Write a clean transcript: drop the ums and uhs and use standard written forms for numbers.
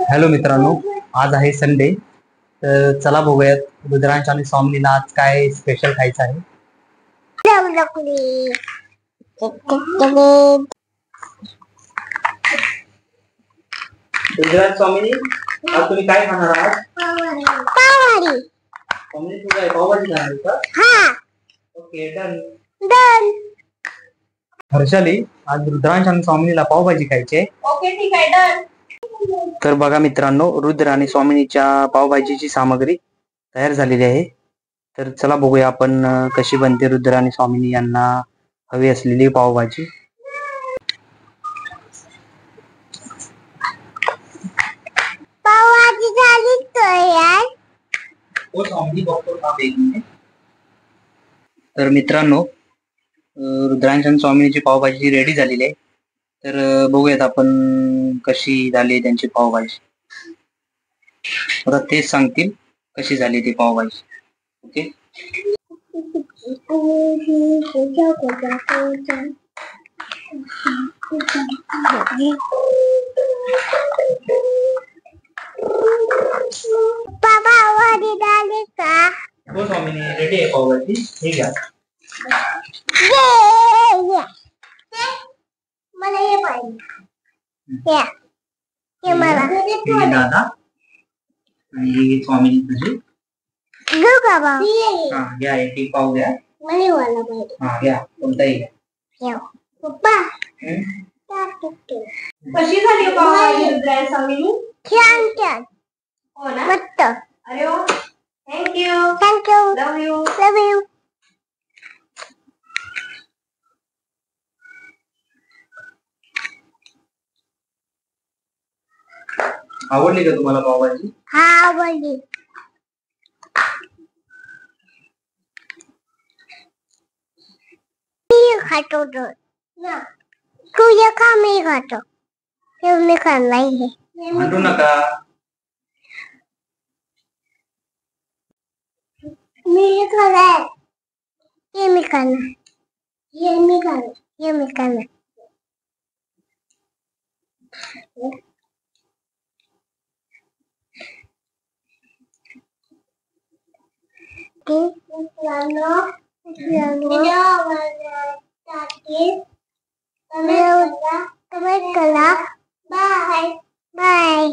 Hello मित्रांनो, आज आहे संडे. तर चला बघूयात रुद्रांश आणि स्वामीला आज काय स्पेशल खायचं आहे. रुद्रांश स्वामी, आज तुम्ही काय खाणार आहात? पावभाजी. स्वामी तू काय पावभाजी खाणार का? हा. Okay, done. डन. हर्षाली, आज रुद्रांश आणि स्वामीला पावभाजी खायची आहे. ओके, ठीक आहे, डन. तर बघा मित्रांनो, रुद्र आणि स्वामिनीच्या पावभाजीची सामग्री तयार झालेली आहे. तर चला बघूया आपण कशी बनते रुद्र आणि स्वामिनी यांना हवी असलेली पावभाजी. पावभाजी झाली तयार. तर मित्रांनो, रुद्रांश आणि स्वामिनीची पावभाजी रेडी झालेली आहे. तर बघूयात आपण कशी झाली त्यांची पावभाजी. आता तेच सांगतील कशी झाली ती पावभाजी. ओके. पावभाजी झाली का? हो स्वामिनी, रेडी आहे पावभाजी. हे घ्या. मला हे पाहिजे. हे मला दादा आणि ही स्वामिनी तुझी. घेऊ का बाबा? हा घ्या, एक पाव घ्या. मला वाला पाहिजे. हा घ्या, कोणताही घ्या. पप्पा कशी झाली पावभाजी रुद्रांश स्वामीनी? छान छान. हो ना? मस्त. अरे वा, thank you. Thank you. Love you. Love you. आवडली का तुम्हाला पावभाजी? हा, आवडली. मी खातो तर तू ये खा, मी खातो. मी खाल्ला आहे. म्हणू नका. मी खाल्लाय. ये मी खाणार. ये मी खाणार. ये मी खाणार. कमेंट करा. Bye bye.